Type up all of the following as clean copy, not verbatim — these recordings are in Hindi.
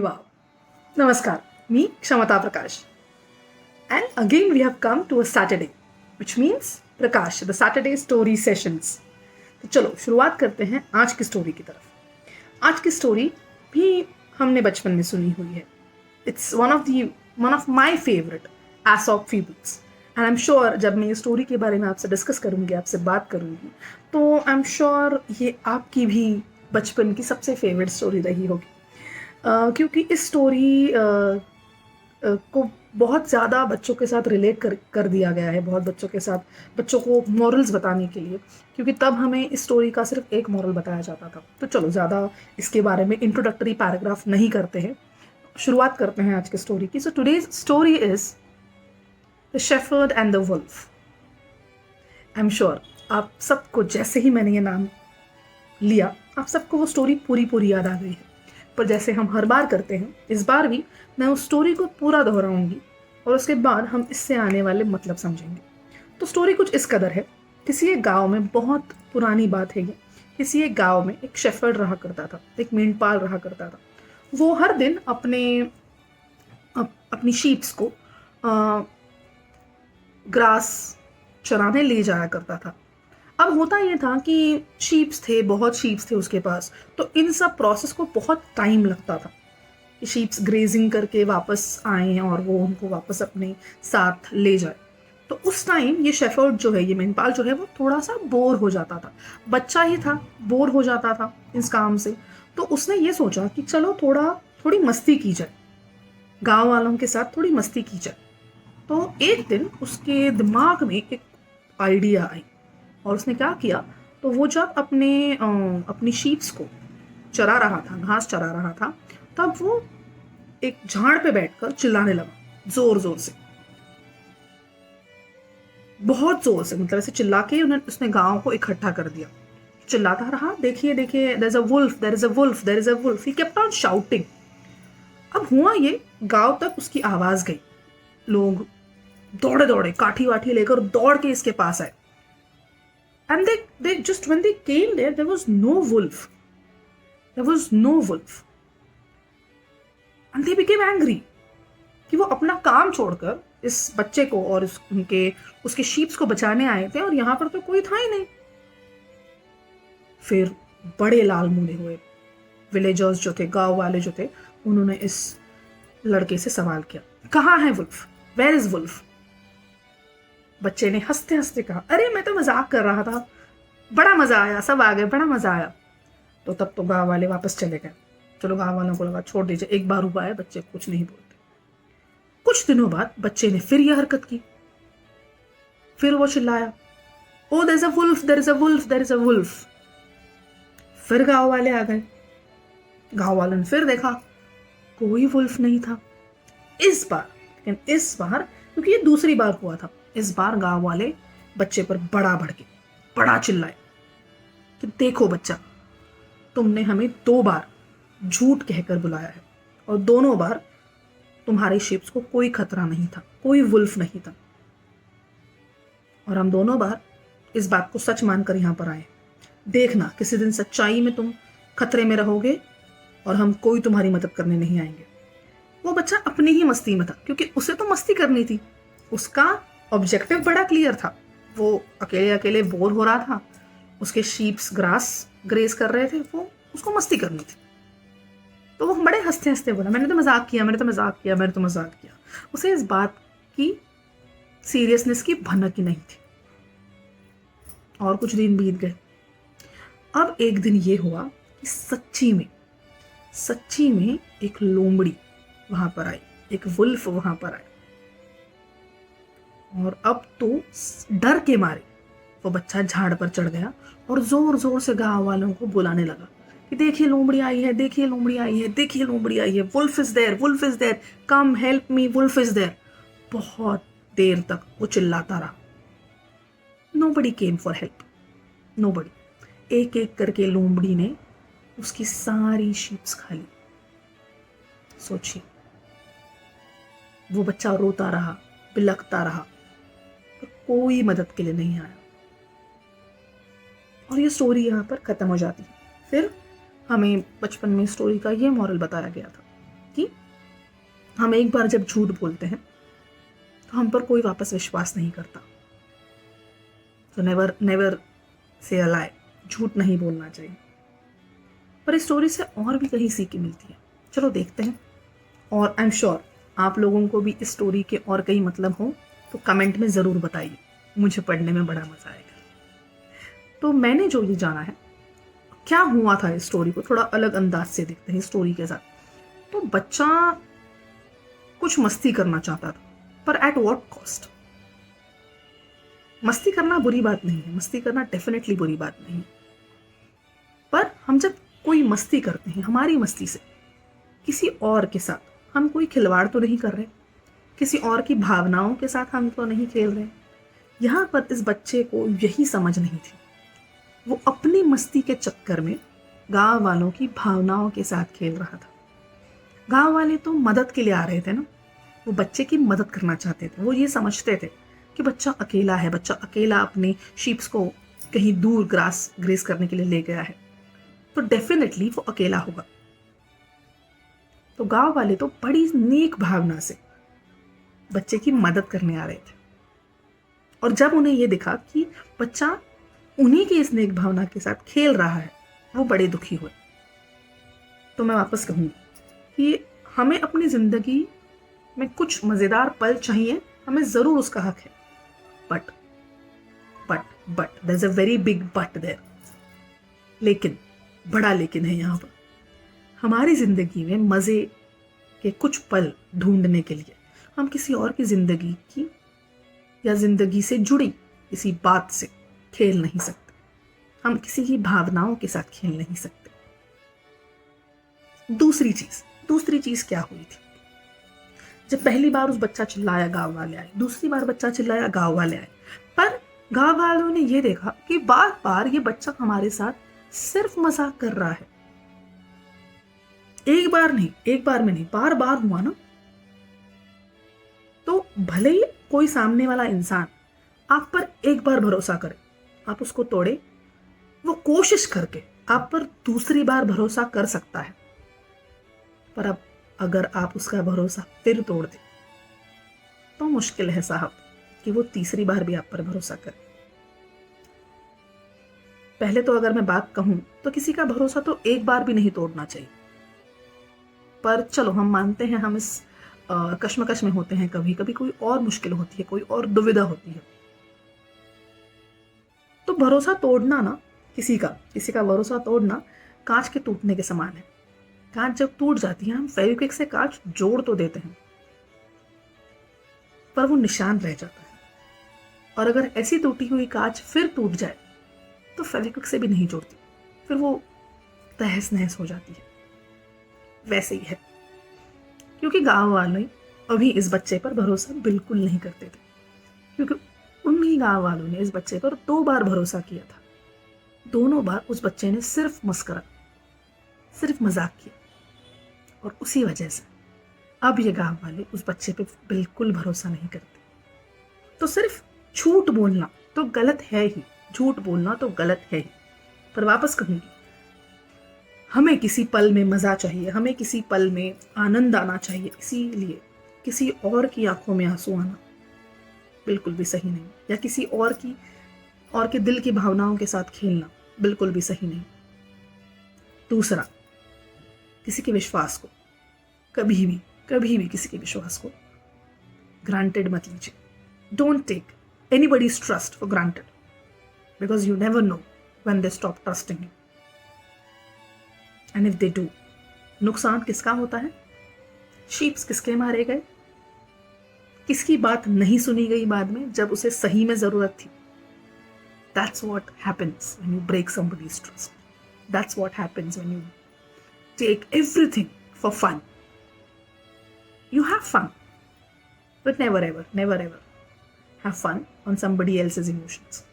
Wow. Namaskar. Me, Kshamata Prakash. And again, we have come to a Saturday, which means Prakash, the Saturday story sessions. तो चलो शुरुआत करते हैं आज की स्टोरी की तरफ। आज की स्टोरी भी हमने बचपन में सुनी हुई है। It's one of my favourite Aesop fables. And I am sure जब मैं ये स्टोरी के बारे में आपसे डिस्कस करूंगी, आपसे बात करूंगी, तो आई एम श्योर ये आपकी भी बचपन की सबसे फेवरेट स्टोरी रही होगी। क्योंकि इस स्टोरी को बहुत ज़्यादा बच्चों के साथ रिलेट कर दिया गया है, बहुत बच्चों को मॉरल्स बताने के लिए, क्योंकि तब हमें इस स्टोरी का सिर्फ एक मॉरल बताया जाता था। तो चलो ज़्यादा इसके बारे में इंट्रोडक्टरी पैराग्राफ नहीं करते हैं, शुरुआत करते हैं आज के स्टोरी की। So today's story is the shepherd and the wolf. I am sure आप सबको जैसे ही मैंने ये नाम लिया, आप सबको वो स्टोरी पूरी याद आ गई है। पर जैसे हम हर बार करते हैं, इस बार भी मैं उस स्टोरी को पूरा दोहराऊंगी और उसके बाद हम इससे आने वाले मतलब समझेंगे। तो स्टोरी कुछ इस कदर है। किसी एक गांव में, बहुत पुरानी बात है ये, किसी एक गांव में एक शेफर्ड रहा करता था, एक मेंढपाल रहा करता था। वो हर दिन अपनी शीप्स को ग्रास चराने ले जाया करता था। अब होता ये था कि बहुत शीप्स थे उसके पास, तो इन सब प्रोसेस को बहुत टाइम लगता था कि शीप्स ग्रेजिंग करके वापस आए और वो उनको वापस अपने साथ ले जाए। तो उस टाइम ये शेफर्ड जो है, ये मेंढपाल जो है, वो थोड़ा सा बोर हो जाता था। बच्चा ही था, बोर हो जाता था इस काम से। तो उसने ये सोचा कि चलो थोड़ी मस्ती की जाए, गाँव वालों के साथ थोड़ी मस्ती की जाए। तो एक दिन उसके दिमाग में एक आइडिया आई और उसने क्या किया, तो वो जब अपनी शीप्स को चरा रहा था, घास चरा रहा था, तब वो एक झाड़ पे बैठकर चिल्लाने लगा, जोर जोर से, बहुत जोर से। मतलब ऐसे चिल्ला के उसने गांव को इकट्ठा कर दिया। चिल्लाता रहा, देखिए देखिए, there is a wolf, there is a wolf, there is a wolf. He kept on shouting. अब हुआ ये, गांव तक उसकी आवाज गई। लोग दौड़े दौड़े काठी वाठी लेकर दौड़ के इसके पास आए। And when they came there was no wolf. There was no wolf. And they became angry कि वो अपना काम छोड़कर इस बच्चे को और उसके शीप्स को बचाने आए थे और यहाँ पर तो कोई था ही नहीं। फिर बड़े लाल मुंह हुए विलेजर्स जो थे, गांव वाले जो थे, उन्होंने इस लड़के से सवाल किया, कहाँ है वुल्फ? Where is wolf? बच्चे ने हंसते हंसते कहा, अरे मैं तो मजाक कर रहा था, बड़ा मजा आया, सब आ गए, बड़ा मजा आया। तो तब तो गांव वाले वापस चले गए। चलो, गांव वालों को लगा छोड़ दीजिए, एक बार हुआ है, बच्चे कुछ नहीं बोलते। कुछ दिनों बाद बच्चे ने फिर यह हरकत की। फिर वो चिल्लाया, oh there is a wolf, there is a wolf, there is a wolf. फिर गांव वाले आ गए। गांव वालों ने फिर देखा, कोई वुल्फ नहीं था। इस बार क्योंकि ये दूसरी बार हुआ था, इस बार गांव वाले बच्चे पर बड़ा भड़के, बड़ा चिल्लाए कि देखो बच्चा, तुमने हमें 2 बार झूठ कहकर बुलाया है और दोनों बार तुम्हारे शिप्स को कोई खतरा नहीं था, कोई वुल्फ नहीं था, और हम दोनों बार इस बात को सच मानकर यहाँ पर आए। देखना, किसी दिन सच्चाई में तुम खतरे में रहोगे और हम कोई तुम्हारी मदद करने नहीं आएंगे। वो बच्चा अपनी ही मस्ती में था, क्योंकि उसे तो मस्ती करनी थी, उसका ऑब्जेक्टिव बड़ा क्लियर था। वो अकेले अकेले बोर हो रहा था, उसके शीप्स ग्रास ग्रेज कर रहे थे, वो उसको मस्ती करनी थी। तो वो बड़े हंसते हंसते बोला, मैंने तो मजाक किया। उसे इस बात की सीरियसनेस की भनक ही नहीं थी। और कुछ दिन बीत गए। अब एक दिन ये हुआ कि सच्ची में एक लोमड़ी वहां पर आई, एक वुल्फ वहां पर आई। और अब तो डर के मारे वो बच्चा झाड़ पर चढ़ गया और जोर जोर से गांव वालों को बुलाने लगा कि देखिए लोमड़ी आई है, देखिए लोमड़ी आई है, देखिए लोमड़ी आई है, wolf is there, come help me, wolf is there. बहुत देर तक वो चिल्लाता रहा। Nobody came for help, nobody. एक एक करके लोमड़ी ने उसकी सारी शीप्स खा ली। सोचिए, वो बच्चा रोता रहा, बिलखता रहा, कोई मदद के लिए नहीं आया। और ये स्टोरी यहाँ पर खत्म हो जाती है। फिर हमें बचपन में स्टोरी का ये मॉरल बताया गया था कि हम एक बार जब झूठ बोलते हैं तो हम पर कोई वापस विश्वास नहीं करता। तो नेवर नेवर से अ लाई, झूठ नहीं बोलना चाहिए। पर इस स्टोरी से और भी कहीं सीख मिलती है, चलो देखते हैं। और आई एम श्योर आप लोगों को भी इस स्टोरी के और कई मतलब हो तो कमेंट में ज़रूर बताइए, मुझे पढ़ने में बड़ा मज़ा आएगा। तो मैंने जो ये जाना है क्या हुआ था, इस स्टोरी को थोड़ा अलग अंदाज से देखते हैं स्टोरी के साथ। तो बच्चा कुछ मस्ती करना चाहता था, पर एट व्हाट कॉस्ट। मस्ती करना बुरी बात नहीं है, मस्ती करना डेफिनेटली बुरी बात नहीं है, पर हम जब कोई मस्ती करते हैं, हमारी मस्ती से किसी और के साथ हम कोई खिलवाड़ तो नहीं कर रहे, किसी और की भावनाओं के साथ हम तो नहीं खेल रहे। यहाँ पर इस बच्चे को यही समझ नहीं थी। वो अपनी मस्ती के चक्कर में गांव वालों की भावनाओं के साथ खेल रहा था। गांव वाले तो मदद के लिए आ रहे थे ना, वो बच्चे की मदद करना चाहते थे। वो ये समझते थे कि बच्चा अकेला है, बच्चा अकेला अपने शीप्स को कहीं दूर ग्रेस करने के लिए ले गया है, तो डेफिनेटली वो अकेला होगा। तो गांव वाले तो बड़ी नेक भावना से बच्चे की मदद करने आ रहे थे, और जब उन्हें यह दिखा कि बच्चा उन्हीं की इस नेक भावना के साथ खेल रहा है, वो बड़े दुखी हुए। तो मैं वापस कहूंगी कि हमें अपनी जिंदगी में कुछ मजेदार पल चाहिए, हमें जरूर उसका हक है, but there is a very big but there. लेकिन बड़ा लेकिन है यहाँ पर, हमारी जिंदगी में मजे के कुछ पल ढूंढने के लिए हम किसी और की जिंदगी की या जिंदगी से जुड़ी किसी बात से खेल नहीं सकते, हम किसी की भावनाओं के साथ खेल नहीं सकते। दूसरी चीज क्या हुई थी, जब पहली बार उस बच्चा चिल्लाया गांव वाले आए, दूसरी बार बच्चा चिल्लाया गांव वाले आए, पर गांव वालों ने यह देखा कि बार बार ये बच्चा हमारे साथ सिर्फ मजाक कर रहा है। एक बार में नहीं, बार बार हुआ ना। तो भले ही कोई सामने वाला इंसान आप पर एक बार भरोसा करे, आप उसको तोड़े, वो कोशिश करके आप पर दूसरी बार भरोसा कर सकता है, पर अब अगर आप उसका भरोसा फिर तोड़ दे तो मुश्किल है साहब कि वो तीसरी बार भी आप पर भरोसा करे। पहले तो अगर मैं बात कहूं तो किसी का भरोसा तो एक बार भी नहीं तोड़ना चाहिए, पर चलो हम मानते हैं हम इस कश्मकश में होते हैं, कभी कभी कोई और मुश्किल होती है, कोई और दुविधा होती है। तो भरोसा तोड़ना ना, किसी का भरोसा तोड़ना कांच के टूटने के समान है। कांच जब टूट जाती है, हम फेविक्विक से कांच जोड़ तो देते हैं, पर वो निशान रह जाता है। और अगर ऐसी टूटी हुई कांच फिर टूट जाए तो फेविक्विक से भी नहीं जोड़ती, फिर वो तहस नहस हो जाती है। वैसे ही है, क्योंकि गांव वाले अभी इस बच्चे पर भरोसा बिल्कुल नहीं करते थे, क्योंकि उन्हीं गांव वालों ने इस बच्चे पर 2 बार भरोसा किया था। दोनों बार उस बच्चे ने सिर्फ मजाक किया, और उसी वजह से अब ये गांव वाले उस बच्चे पे बिल्कुल भरोसा नहीं करते। तो सिर्फ झूठ बोलना तो गलत है ही, पर वापस कहूंगी, हमें किसी पल में मजा चाहिए, हमें किसी पल में आनंद आना चाहिए, इसीलिए किसी और की आंखों में आंसू आना बिल्कुल भी सही नहीं, या किसी और के दिल की भावनाओं के साथ खेलना बिल्कुल भी सही नहीं। दूसरा, किसी के विश्वास को कभी भी किसी के विश्वास को ग्रांटेड मत लीजिए। Don't take anybody's trust for granted, because you never know when they stop trusting you, and if they do, नुकसान किसका होता है? शीप्स किसके मारे गए? किसकी बात नहीं सुनी गई बाद में जब उसे सही में जरूरत थी? That's what happens when you break somebody's trust. That's what happens when you take everything for fun. You have fun, but never ever have fun on somebody else's emotions.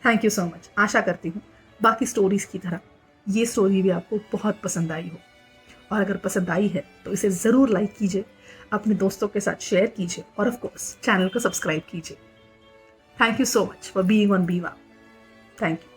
Thank you so much. आशा करती हूँ बाकी स्टोरीज की तरह ये स्टोरी भी आपको बहुत पसंद आई हो, और अगर पसंद आई है तो इसे ज़रूर लाइक कीजिए, अपने दोस्तों के साथ शेयर कीजिए, और ऑफ कोर्स चैनल को सब्सक्राइब कीजिए। Thank you so much for being on बीवा। Thank you.